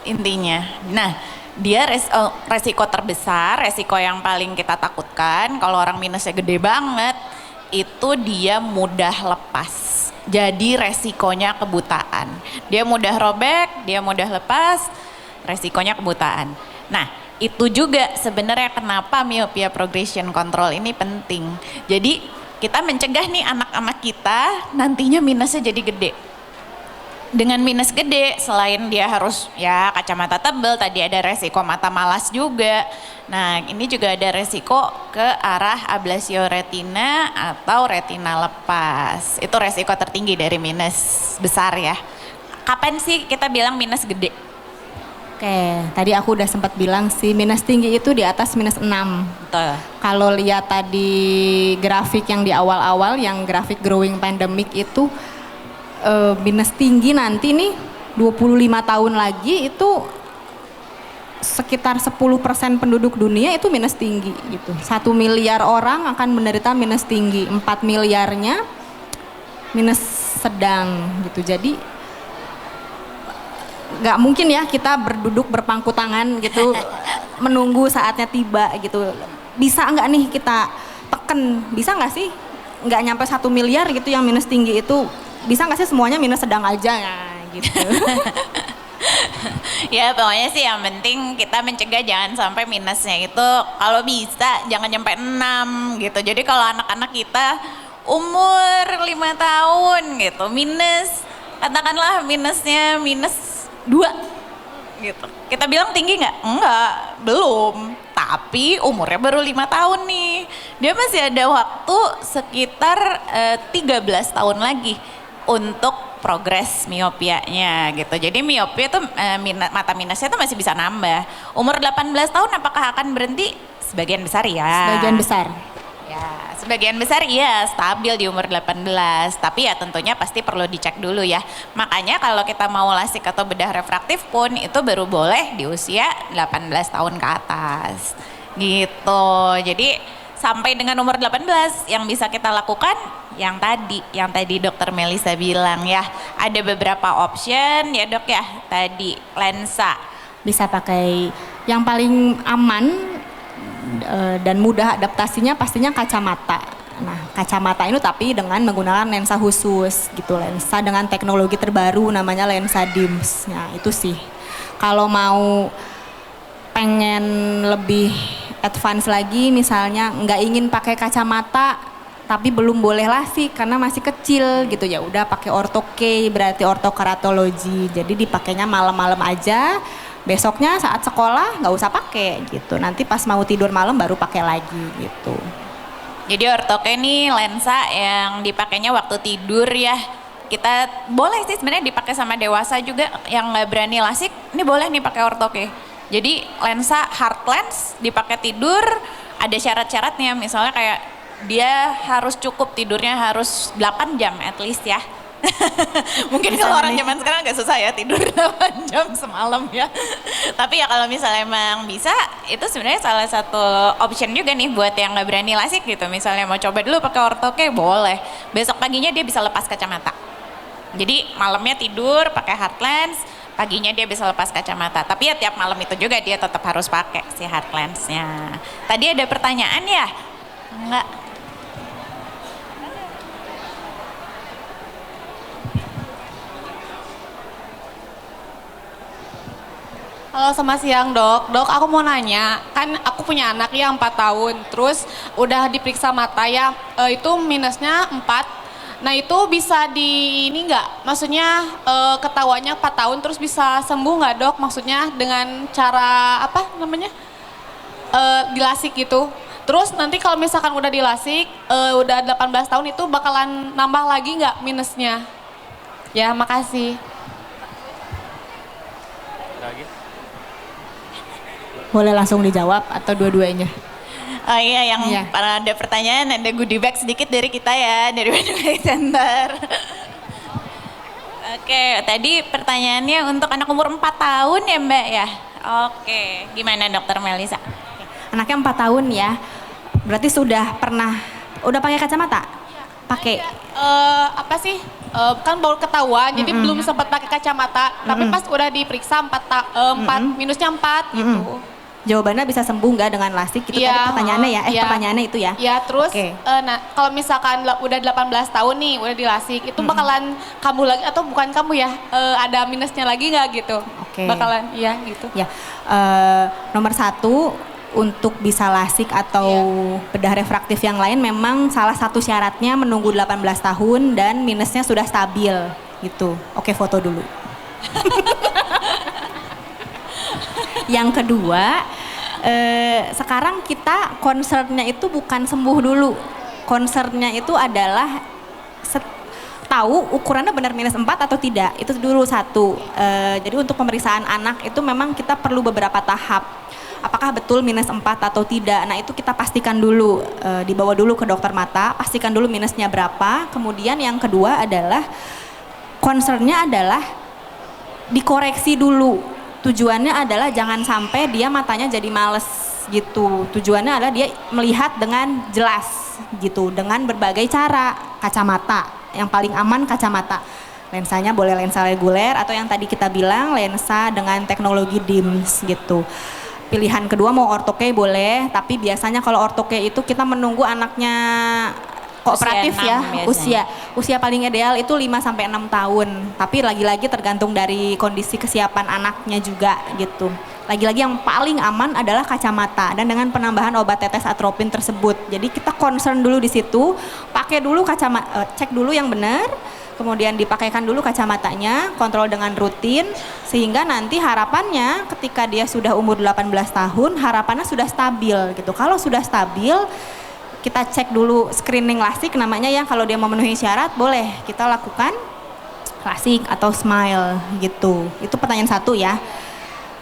intinya. Nah, dia resiko terbesar, resiko yang paling kita takutkan kalau orang minusnya gede banget itu dia mudah lepas. Jadi resikonya kebutaan. Dia mudah robek, dia mudah lepas, resikonya kebutaan. Nah, itu juga sebenarnya kenapa myopia progression control ini penting. Jadi kita mencegah nih anak-anak kita nantinya minusnya jadi gede. Dengan minus gede, selain dia harus ya kacamata tebal, tadi ada resiko mata malas juga. Nah ini juga ada resiko ke arah ablasio retina atau retina lepas. Itu resiko tertinggi dari minus besar ya. Kapan sih kita bilang minus gede? Oke, tadi aku udah sempat bilang sih minus tinggi itu di atas minus 6. Betul. Kalau lihat tadi grafik yang di awal-awal, yang grafik growing pandemic itu minus tinggi nanti nih 25 tahun lagi itu sekitar 10% penduduk dunia itu minus tinggi gitu. 1 miliar orang akan menderita minus tinggi, 4 miliarnya minus sedang gitu. Jadi nggak mungkin ya kita berduduk berpangku tangan gitu menunggu saatnya tiba gitu. Bisa nggak nih kita teken, bisa nggak sih nggak nyampe 1 miliar gitu yang minus tinggi itu, bisa nggak sih semuanya minus sedang aja ya gitu. Ya pokoknya sih yang penting kita mencegah jangan sampai minusnya itu kalau bisa jangan nyampe 6 gitu. Jadi kalau anak-anak kita umur 5 tahun gitu minus, katakanlah minusnya minus 2 gitu. Kita bilang tinggi nggak? Enggak, belum. Tapi umurnya baru 5 tahun nih. Dia masih ada waktu sekitar 13 tahun lagi untuk progres miopianya gitu. Jadi miopia itu mata minusnya itu masih bisa nambah. Umur 18 tahun apakah akan berhenti? Sebagian besar ya. Sebagian besar. Ya, sebagian besar iya stabil di umur 18, tapi ya tentunya pasti perlu dicek dulu ya. Makanya kalau kita mau lasik atau bedah refraktif pun itu baru boleh di usia 18 tahun ke atas. Gitu. Jadi sampai dengan umur 18 yang bisa kita lakukan yang tadi Dokter Melisa bilang ya. Ada beberapa option ya Dok ya. Tadi lensa. Bisa pakai yang paling aman dan mudah adaptasinya pastinya kacamata. Nah, kacamata itu tapi dengan menggunakan lensa khusus gitu, lensa dengan teknologi terbaru namanya lensa DIMS. Nah, itu sih. Kalau mau pengen lebih advance lagi misalnya nggak ingin pakai kacamata tapi belum boleh lasik karena masih kecil gitu, ya udah pakai ortho-K, berarti ortokeratologi. Jadi dipakainya malam-malam aja. Besoknya saat sekolah nggak usah pakai gitu. Nanti pas mau tidur malam baru pakai lagi gitu. Jadi ortho-K ini lensa yang dipakainya waktu tidur ya. Kita boleh sih sebenarnya dipakai sama dewasa juga yang nggak berani lasik. Ini boleh nih pakai ortho-K. Jadi lensa hard lens dipakai tidur, ada syarat-syaratnya. Misalnya kayak dia harus cukup tidurnya harus 8 jam at least ya. Mungkin kalau orang zaman sekarang agak susah ya tidur 8 jam semalam ya. Tapi ya kalau misalnya emang bisa, itu sebenarnya salah satu option juga nih buat yang nggak berani lasik gitu. Misalnya mau coba dulu pakai ortho-K boleh. Besok paginya dia bisa lepas kacamata. Jadi malamnya tidur pakai hard lens, paginya dia bisa lepas kacamata. Tapi ya tiap malam itu juga dia tetap harus pakai si hard lensnya. Tadi ada pertanyaan ya? Enggak. Halo, selamat siang Dok. Dok, aku mau nanya, kan aku punya anak yang 4 tahun, terus udah diperiksa mata ya, itu minusnya 4. Nah itu bisa di ini nggak? Maksudnya ketahuannya 4 tahun terus bisa sembuh nggak Dok? Maksudnya dengan cara apa namanya? Dilasik gitu. Terus nanti kalau misalkan udah dilasik, udah 18 tahun itu bakalan nambah lagi nggak minusnya? Ya, makasih. Boleh langsung dijawab atau dua-duanya? Oh iya, yang ada pertanyaan, ada goodie bag sedikit dari kita ya, dari Bandung Eye Center. Oke, tadi pertanyaannya untuk anak umur 4 tahun ya Mbak ya? Oke, gimana Dokter Melisa? Anaknya 4 tahun ya, berarti udah pakai kacamata? Pakai. Apa sih? Kan baru ketahuan, jadi belum sempat pakai kacamata. Tapi pas udah diperiksa 4 minusnya 4 gitu. jawabannya bisa sembuh nggak dengan lasik? Itu Iya, tadi pertanyaannya ya? iya. Pertanyaannya itu ya? Ya terus, Oke. nah kalau misalkan udah 18 tahun nih, udah dilasik, itu bakalan kambuh lagi atau bukan kambuh ya? Ada minusnya lagi nggak gitu? Oke. Bakalan, iya gitu. Ya, nomor satu untuk bisa lasik atau bedah refraktif yang lain memang salah satu syaratnya menunggu 18 tahun dan minusnya sudah stabil gitu. Oke, foto dulu. Yang kedua, sekarang kita concernnya itu bukan sembuh dulu. Concernnya itu adalah tahu ukurannya benar minus 4 atau tidak. Itu dulu satu. Jadi untuk pemeriksaan anak itu memang kita perlu beberapa tahap. Apakah betul minus 4 atau tidak. Nah itu kita pastikan dulu, dibawa dulu ke dokter mata, pastikan dulu minusnya berapa. Kemudian yang kedua adalah concernnya adalah dikoreksi dulu. Tujuannya adalah jangan sampai dia matanya jadi males gitu. Tujuannya adalah dia melihat dengan jelas gitu, dengan berbagai cara. Kacamata, yang paling aman kacamata. Lensanya boleh lensa reguler atau yang tadi kita bilang lensa dengan teknologi DIMS gitu. Pilihan kedua mau ortho-K boleh, tapi biasanya kalau ortho-K itu kita menunggu anaknya kooperatif ya, usia paling ideal itu 5 sampai 6 tahun. Tapi lagi-lagi tergantung dari kondisi kesiapan anaknya juga gitu. Lagi-lagi yang paling aman adalah kacamata dan dengan penambahan obat tetes atropin tersebut. Jadi kita concern dulu di situ, pakai dulu kacamata, cek dulu yang benar, kemudian dipakaikan dulu kacamatanya, kontrol dengan rutin sehingga nanti harapannya ketika dia sudah umur 18 tahun, harapannya sudah stabil gitu. Kalau sudah stabil, kita cek dulu screening lasik namanya ya, kalau dia memenuhi syarat boleh kita lakukan lasik atau smile gitu. Itu pertanyaan satu ya.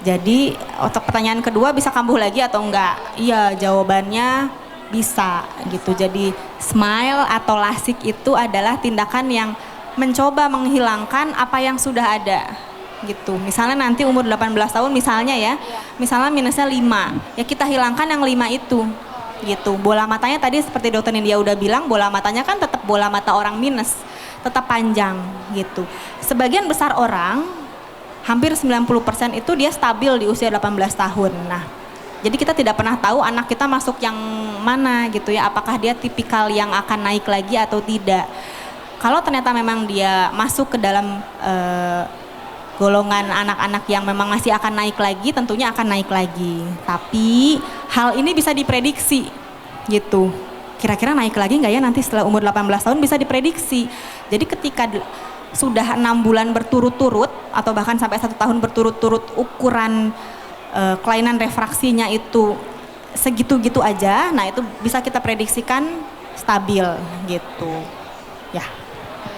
Jadi untuk pertanyaan kedua bisa kambuh lagi atau enggak? Iya, jawabannya bisa gitu. Jadi smile atau lasik itu adalah tindakan yang mencoba menghilangkan apa yang sudah ada gitu. Misalnya nanti umur 18 tahun misalnya ya, misalnya minusnya 5, ya kita hilangkan yang 5 itu gitu. Bola matanya tadi seperti dokter Nindya udah bilang, bola matanya kan tetap bola mata orang minus, tetap panjang gitu. Sebagian besar orang, hampir 90% itu dia stabil di usia 18 tahun. Nah, jadi kita tidak pernah tahu anak kita masuk yang mana gitu ya, apakah dia tipikal yang akan naik lagi atau tidak. Kalau ternyata memang dia masuk ke dalam golongan anak-anak yang memang masih akan naik lagi, tentunya akan naik lagi. Tapi hal ini bisa diprediksi gitu. Kira-kira naik lagi nggak ya nanti setelah umur 18 tahun, bisa diprediksi. Jadi ketika sudah 6 bulan berturut-turut atau bahkan sampai 1 tahun berturut-turut ukuran kelainan refraksinya itu segitu-gitu aja, nah itu bisa kita prediksikan stabil gitu. Ya.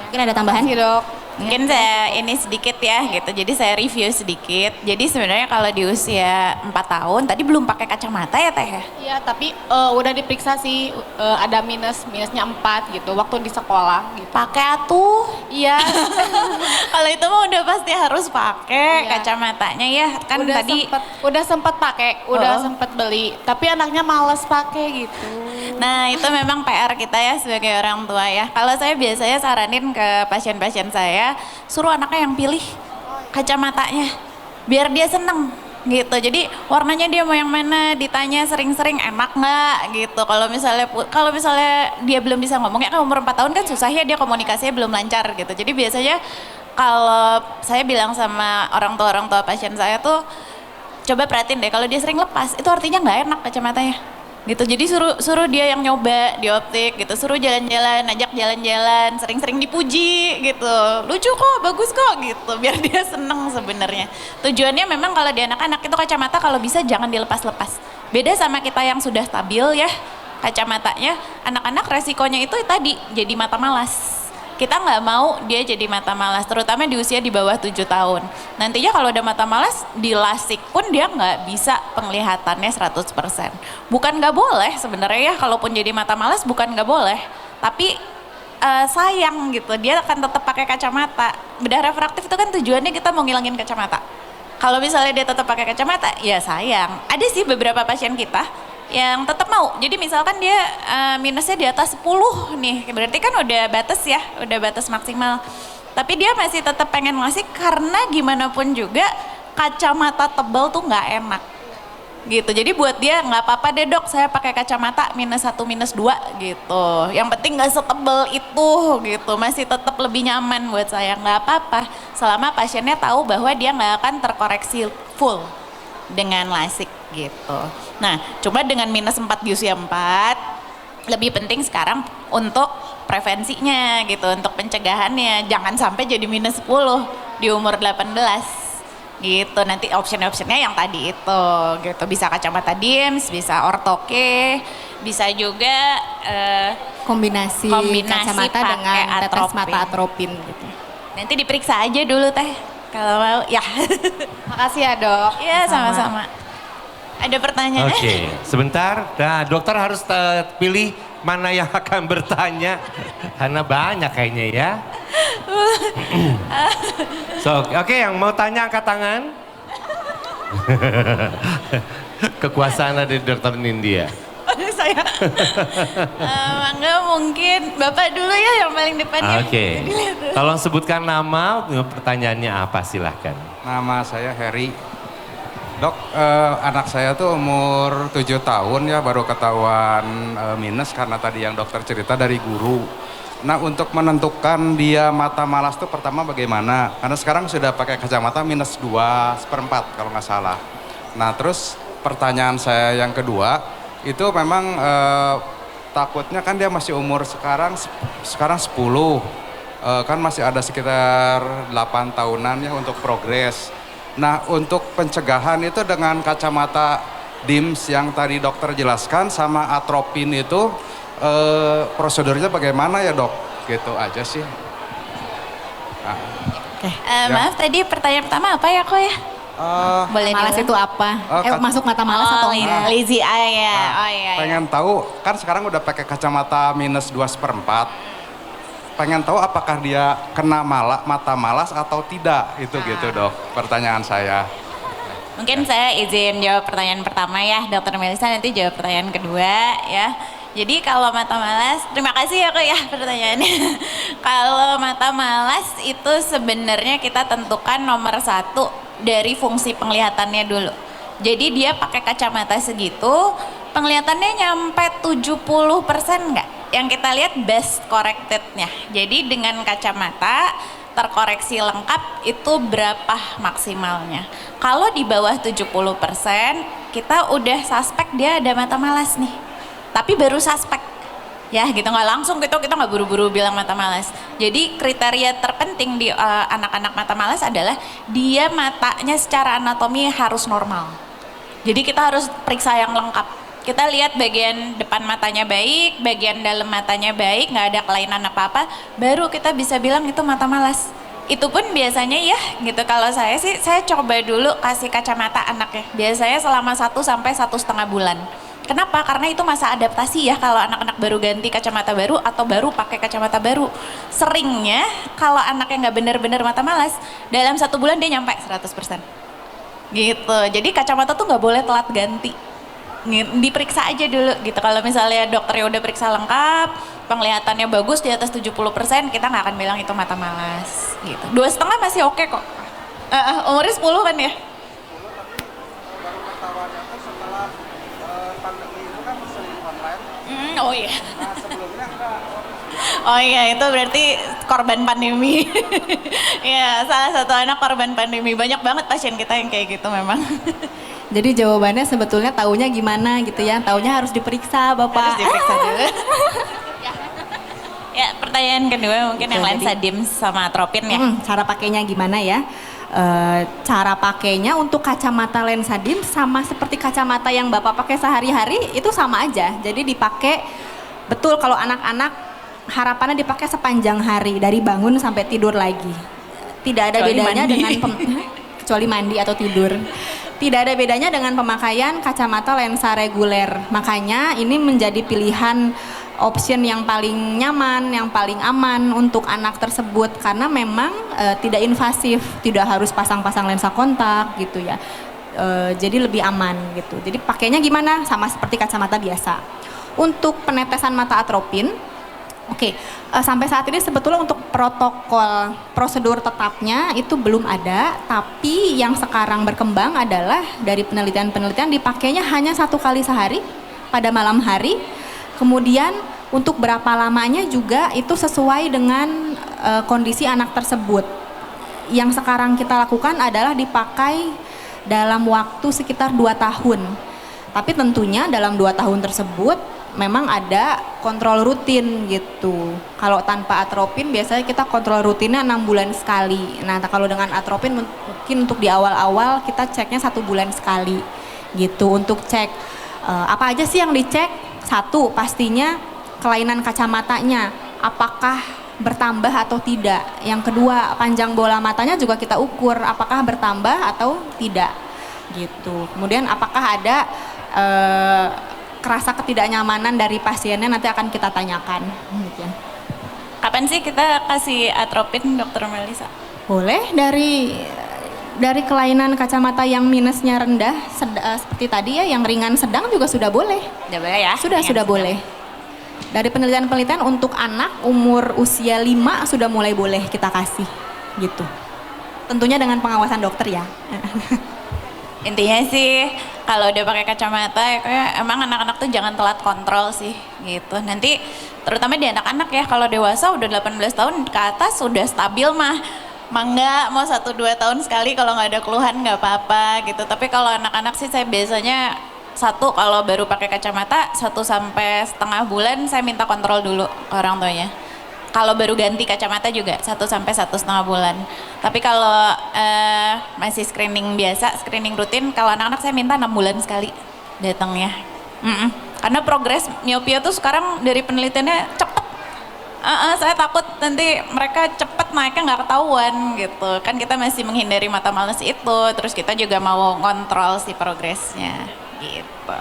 Mungkin ada tambahan? Terima kasih, Dok. Mungkin saya ini sedikit ya gitu, jadi saya review sedikit. Jadi sebenarnya kalau di usia 4 tahun, tadi belum pakai kacamata ya Teh ya? Iya, tapi udah diperiksa sih, ada minusnya 4 gitu, waktu di sekolah gitu. Pakai atuh. Iya. Kalau itu mah udah pasti harus pakai Iya. kacamatanya ya. Kan udah tadi udah sempet pakai, udah sempet beli, tapi anaknya males pakai gitu. Nah itu memang PR kita ya sebagai orang tua ya. Kalau saya biasanya saranin ke pasien-pasien saya, suruh anaknya yang pilih kacamatanya, biar dia seneng gitu. Jadi warnanya dia mau yang mana, ditanya sering-sering enak nggak gitu. Kalau misalnya dia belum bisa ngomong ya, kan umur 4 tahun kan susah ya, dia komunikasinya belum lancar gitu. Jadi biasanya kalau saya bilang sama orang tua pasien saya tuh, coba perhatiin deh kalau dia sering lepas, itu artinya nggak enak kacamatanya gitu. Jadi suruh dia yang nyoba di optik gitu, suruh jalan-jalan, ajak jalan-jalan, sering-sering dipuji gitu, lucu kok, bagus kok gitu, biar dia seneng sebenarnya. Tujuannya memang kalau di anak-anak itu kacamata kalau bisa jangan dilepas-lepas. Beda sama kita yang sudah stabil ya kacamatanya, anak-anak resikonya itu tadi jadi mata malas. Kita nggak mau dia jadi mata malas, terutama di usia di bawah 7 tahun. Nantinya kalau udah mata malas, di lasik pun dia nggak bisa penglihatannya 100%. Bukan nggak boleh sebenarnya ya, kalaupun jadi mata malas bukan nggak boleh. Tapi sayang gitu, dia akan tetap pakai kacamata. Bedah refraktif itu kan tujuannya kita mau ngilangin kacamata. Kalau misalnya dia tetap pakai kacamata, ya sayang. Ada sih beberapa pasien kita yang tetap mau. Jadi misalkan dia minusnya di atas 10 nih, berarti kan udah batas ya, udah batas maksimal. Tapi dia masih tetap pengen ngasih karena gimana pun juga kacamata tebal tuh nggak enak. gitu. Jadi buat dia nggak apa-apa deh dok, saya pakai kacamata -1 -2 gitu. Yang penting nggak setebel itu gitu, masih tetap lebih nyaman buat saya, nggak apa-apa. Selama pasiennya tahu bahwa dia nggak akan terkoreksi full dengan LASIK gitu. Nah, cuma dengan -4 di usia 4, lebih penting sekarang untuk prevensinya gitu, untuk pencegahannya. Jangan sampai jadi -10 di umur 18. Gitu, nanti option-optionnya yang tadi itu gitu, bisa kacamata DIMS, bisa ortoke, bisa juga Kombinasi kacamata pakai dengan tetes atropin. mata atropin gitu. Nanti diperiksa aja dulu teh kalau mau ya. Makasih ya dok. Iya sama-sama. Ada pertanyaan? Oke, sebentar. Nah, dokter harus pilih mana yang akan bertanya. Karena banyak kayaknya ya. So, oke, yang mau tanya angkat tangan. Kekuasaan ada di Dokter Nindya. Aduh, saya. Mangga mungkin Bapak dulu ya yang paling depan ya. Oke, tolong sebutkan nama, pertanyaannya apa silahkan. Nama saya Heri. Dok, anak saya tuh umur 7 tahun ya, baru ketahuan minus karena tadi yang dokter cerita dari guru. Nah, untuk menentukan dia mata malas tuh pertama bagaimana? Karena sekarang sudah pakai kacamata -2/4 kalau nggak salah. Nah, terus pertanyaan saya yang kedua, itu memang takutnya kan dia masih umur sekarang 10. Kan masih ada sekitar 8 tahunan ya untuk progres. Nah, untuk pencegahan itu dengan kacamata DIMS yang tadi dokter jelaskan sama atropin itu prosedurnya bagaimana ya dok? Gitu aja sih. Nah, Maaf tadi pertanyaan pertama apa ya kok ya? Boleh Malas diulang? itu apa? Masuk mata malas atau enggak? Lazy eye ya. Nah, Oh iya. pengen tahu, kan sekarang udah pakai kacamata -2/4. Pengen tahu apakah dia kena mata malas atau tidak, itu gitu dok, pertanyaan saya. Mungkin saya izin jawab pertanyaan pertama ya, Dokter Melisa nanti jawab pertanyaan kedua ya. Jadi kalau mata malas, terima kasih ya kok ya pertanyaannya. Kalau mata malas itu sebenarnya kita tentukan nomor 1 dari fungsi penglihatannya dulu. Jadi dia pakai kacamata segitu, penglihatannya nyampe 70% nggak? Yang kita lihat best corrected-nya. Jadi dengan kacamata terkoreksi lengkap itu berapa maksimalnya? Kalau di bawah 70%, kita udah suspek dia ada mata malas nih. Tapi baru suspek. Ya gitu, nggak langsung gitu, kita nggak buru-buru bilang mata malas. Jadi kriteria terpenting di anak-anak mata malas adalah dia matanya secara anatomi harus normal. Jadi kita harus periksa yang lengkap. Kita lihat bagian depan matanya baik, bagian dalam matanya baik, nggak ada kelainan apa-apa, baru kita bisa bilang itu mata malas. Itu pun biasanya ya gitu, kalau saya sih, saya coba dulu kasih kacamata anaknya. Biasanya selama 1 sampai 1,5 bulan. Kenapa? Karena itu masa adaptasi ya kalau anak-anak baru ganti kacamata baru atau baru pakai kacamata baru. Seringnya kalau anaknya nggak benar-benar mata malas, dalam 1 bulan dia nyampe 100%. Gitu, jadi kacamata tuh nggak boleh telat ganti. Diperiksa aja dulu gitu. Kalau misalnya dokternya udah periksa lengkap, penglihatannya bagus di atas 70%, kita nggak akan bilang itu mata malas gitu. 2,5 masih oke kok. Umurnya 10 kan ya? Oh iya. Oh iya, itu berarti korban pandemi. Ya, salah satu anak korban pandemi. Banyak banget pasien kita yang kayak gitu memang. Jadi jawabannya sebetulnya taunya gimana gitu ya? Taunya harus diperiksa Bapak. Harus diperiksa dulu. Ya, pertanyaan kedua mungkin yang lensa DIMS sama atropin ya. Cara pakainya gimana ya? Cara pakainya untuk kacamata lensa DIMS sama seperti kacamata yang Bapak pakai sehari-hari itu sama aja. Jadi dipakai betul kalau anak-anak harapannya dipakai sepanjang hari dari bangun sampai tidur lagi. Tidak ada Kecuali bedanya mandi. dengan kecuali mandi atau tidur. Tidak ada bedanya dengan pemakaian kacamata lensa reguler. Makanya ini menjadi pilihan option yang paling nyaman, yang paling aman untuk anak tersebut karena memang tidak invasif, tidak harus pasang-pasang lensa kontak gitu ya. Jadi lebih aman gitu. Jadi pakainya gimana? Sama seperti kacamata biasa. Untuk penetesan mata atropin Oke, sampai saat ini sebetulnya untuk protokol prosedur tetapnya itu belum ada, tapi yang sekarang berkembang adalah dari penelitian-penelitian dipakainya hanya 1 kali sehari pada malam hari. Kemudian untuk berapa lamanya juga itu sesuai dengan kondisi anak tersebut. Yang sekarang kita lakukan adalah dipakai dalam waktu sekitar 2 tahun. Tapi tentunya dalam 2 tahun tersebut memang ada kontrol rutin gitu. Kalau tanpa atropin biasanya kita kontrol rutinnya 6 bulan sekali. Nah kalau dengan atropin mungkin untuk di awal-awal kita ceknya 1 bulan sekali gitu. Untuk cek apa aja sih yang dicek? 1 pastinya kelainan kacamatanya, apakah bertambah atau tidak. Yang kedua panjang bola matanya juga kita ukur apakah bertambah atau tidak gitu. Kemudian apakah ada rasa ketidaknyamanan dari pasiennya nanti akan kita tanyakan. Kapan sih kita kasih atropin, Dokter Melisa? Boleh dari kelainan kacamata yang minusnya rendah seperti tadi ya, yang ringan sedang juga sudah boleh. Sudah boleh ya? Sudah boleh. Dari penelitian-penelitian untuk anak umur usia 5 sudah mulai boleh kita kasih gitu. Tentunya dengan pengawasan dokter ya. Intinya sih kalau udah pakai kacamata ya kayak emang anak-anak tuh jangan telat kontrol sih gitu. Nanti terutama di anak-anak ya, kalau dewasa udah 18 tahun ke atas sudah stabil mah enggak, mau 1-2 tahun sekali kalau nggak ada keluhan nggak apa-apa gitu. Tapi kalau anak-anak sih saya biasanya kalau baru pakai kacamata 1 sampai setengah bulan saya minta kontrol dulu ke orang tuanya. Kalau baru ganti kacamata juga 1 sampai 1,5 bulan. Tapi kalau masih screening biasa, screening rutin, kalau anak-anak saya minta 6 bulan sekali datangnya. Karena progres miopia tuh sekarang dari penelitiannya cepet. Saya takut nanti mereka cepet naiknya nggak ketahuan gitu. Kan kita masih menghindari mata males itu, terus kita juga mau ngontrol si progresnya gitu.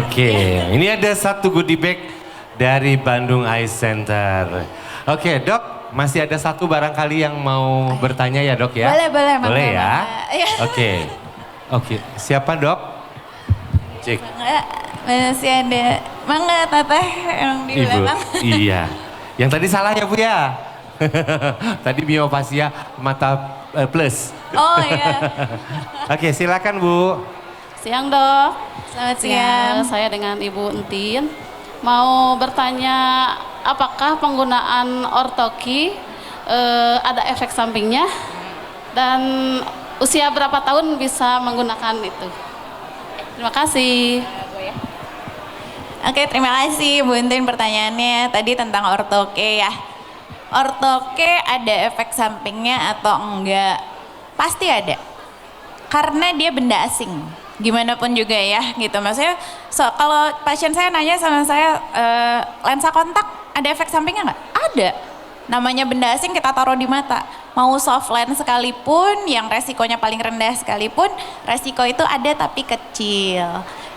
Oke, ini ada 1 goodie bag dari Bandung Eye Center. Oke, Dok, masih ada 1 barangkali yang mau bertanya ya, Dok ya? Boleh. Boleh ya? Oke. Siapa, Dok? Cek. Masih ada. Mangga, Teteh yang di Ibu. belakang. Iya. Yang tadi salah ya, Bu ya? Tadi miofasia mata plus. Oh iya. Oke, silakan, Bu. Siang Dok. Selamat siang. Saya dengan Ibu Entin. Mau bertanya apakah penggunaan ortoki ada efek sampingnya dan usia berapa tahun bisa menggunakan itu? Terima kasih. Oke, terima kasih Bu Entin pertanyaannya tadi tentang ortoke ya. Ortoke ada efek sampingnya atau enggak? Pasti ada. Karena dia benda asing. Gimana pun juga ya gitu. Maksudnya kalau pasien saya nanya sama saya lensa kontak ada efek sampingnya nggak? Ada. Namanya benda asing kita taruh di mata. Mau soft lens sekalipun, yang resikonya paling rendah sekalipun, resiko itu ada tapi kecil.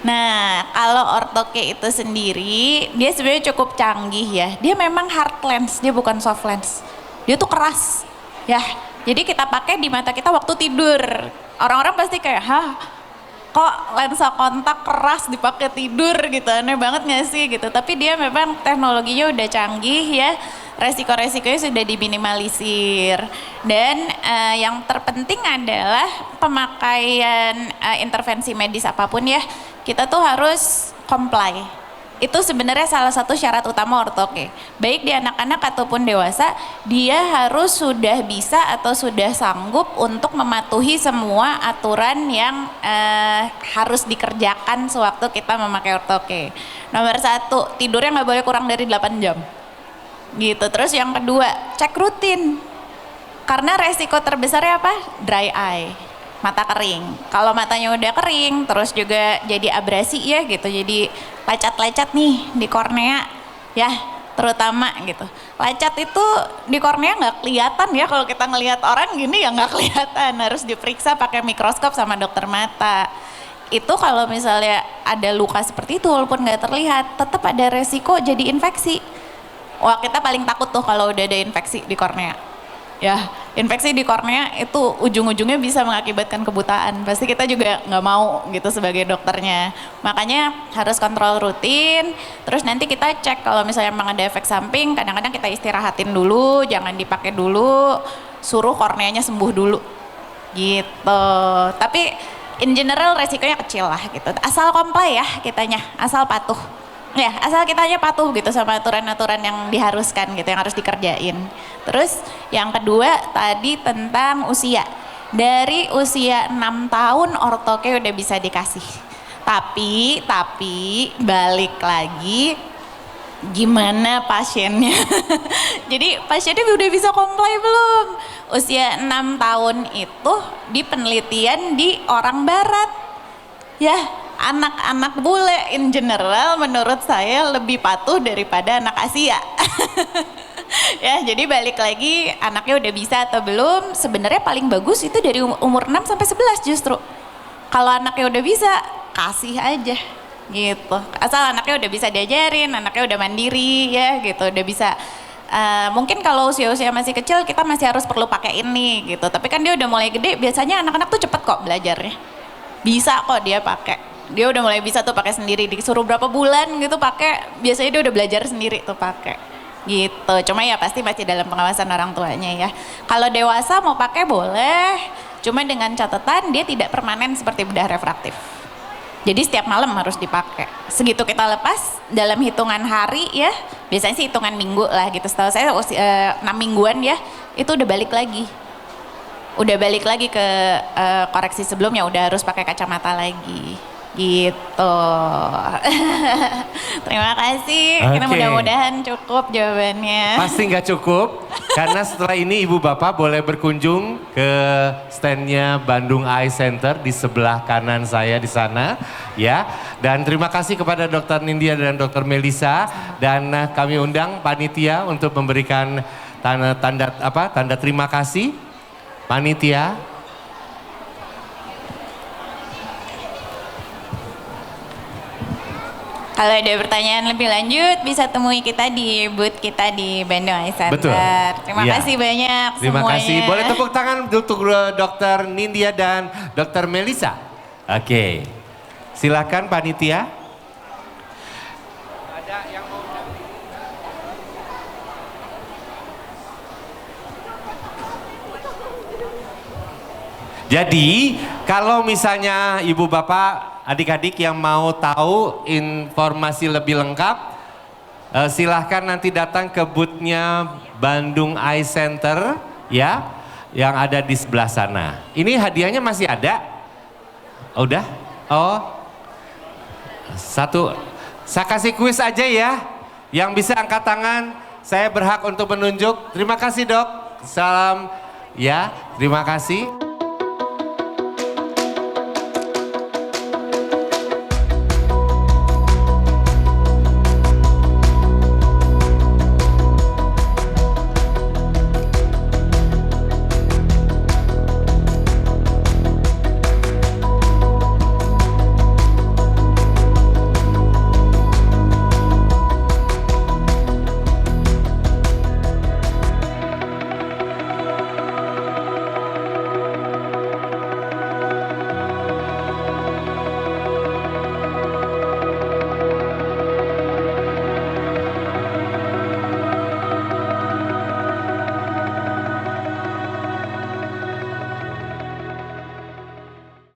Nah, kalau ortoke itu sendiri, dia sebenarnya cukup canggih ya. Dia memang hard lens, dia bukan soft lens. Dia tuh keras, ya. Jadi kita pakai di mata kita waktu tidur. Orang-orang pasti kayak, kok lensa kontak keras dipakai tidur gitu, aneh banget gak sih gitu. Tapi dia memang teknologinya udah canggih ya, resiko-resikonya sudah diminimalisir. Dan yang terpenting adalah pemakaian intervensi medis apapun ya, kita tuh harus comply. Itu sebenarnya salah satu syarat utama ortoke. Baik di anak-anak ataupun dewasa, dia harus sudah bisa atau sudah sanggup untuk mematuhi semua aturan yang harus dikerjakan sewaktu kita memakai ortoke. Nomor 1, tidurnya nggak boleh kurang dari 8 jam. Gitu. Terus yang kedua, cek rutin. Karena resiko terbesarnya apa? Dry eye. Mata kering. Kalau matanya udah kering, terus juga jadi abrasi ya gitu, jadi lecet-lecet nih di kornea ya terutama gitu. Lecet itu di kornea nggak kelihatan ya, kalau kita ngelihat orang gini ya nggak kelihatan, harus diperiksa pakai mikroskop sama dokter mata. Itu kalau misalnya ada luka seperti itu walaupun nggak terlihat, tetap ada resiko jadi infeksi. Wah, kita paling takut tuh kalau udah ada infeksi di kornea. Ya, infeksi di kornea itu ujung-ujungnya bisa mengakibatkan kebutaan. Pasti kita juga nggak mau gitu sebagai dokternya. Makanya harus kontrol rutin, terus nanti kita cek kalau misalnya memang ada efek samping, kadang-kadang kita istirahatin dulu, jangan dipakai dulu, suruh korneanya sembuh dulu gitu. Tapi in general resikonya kecil lah gitu. Asal comply ya kitanya, asal patuh. Ya, asal kita aja patuh gitu sama aturan-aturan yang diharuskan gitu, yang harus dikerjain. Terus yang kedua tadi tentang usia. Dari usia 6 tahun ortoke udah bisa dikasih. Tapi balik lagi gimana pasiennya. Jadi pasiennya udah bisa comply belum? Usia 6 tahun itu di penelitian di orang barat. Ya, anak-anak bule in general menurut saya lebih patuh daripada anak Asia. Ya, jadi balik lagi anaknya udah bisa atau belum, sebenarnya paling bagus itu dari umur 6 sampai 11 justru. Kalau anaknya udah bisa, kasih aja gitu. Asal anaknya udah bisa diajarin, anaknya udah mandiri ya gitu, udah bisa. Mungkin kalau usia-usia masih kecil kita masih harus perlu pakai ini gitu. Tapi kan dia udah mulai gede, biasanya anak-anak tuh cepet kok belajarnya. Bisa kok dia pakai. Dia udah mulai bisa tuh pakai sendiri, disuruh berapa bulan gitu pakai, biasanya dia udah belajar sendiri tuh pakai gitu. Cuma ya pasti masih dalam pengawasan orang tuanya ya. Kalau dewasa mau pakai boleh, cuma dengan catatan dia tidak permanen seperti bedah refraktif. Jadi setiap malam harus dipakai. Segitu kita lepas dalam hitungan hari ya, biasanya sih hitungan minggu lah gitu. Setahu saya 6 mingguan ya, itu udah balik lagi. Udah balik lagi ke koreksi sebelumnya, udah harus pakai kacamata lagi gitu. Terima kasih. Karena mudah-mudahan cukup jawabannya. Pasti nggak cukup, karena setelah ini Ibu Bapak boleh berkunjung ke standnya Bandung Eye Center di sebelah kanan saya di sana, ya. Dan terima kasih kepada Dr. Nindya dan Dr. Melisa, dan kami undang panitia untuk memberikan tanda terima kasih. Panitia. Kalau ada pertanyaan lebih lanjut bisa temui kita di booth kita di Bandung Eye Center. Betul. Terima Ya. kasih banyak Terima semuanya. kasih. Boleh tepuk tangan untuk Dr. Nindya dan Dr. Melisa. Oke. Silakan panitia. Jadi kalau misalnya ibu bapak, adik-adik yang mau tahu informasi lebih lengkap, silahkan nanti datang ke boothnya Bandung Eye Center ya, yang ada di sebelah sana. Ini hadiahnya masih ada? Udah? Oh, satu. Saya kasih kuis aja ya. Yang bisa angkat tangan, saya berhak untuk menunjuk. Terima kasih dok. Salam ya, terima kasih.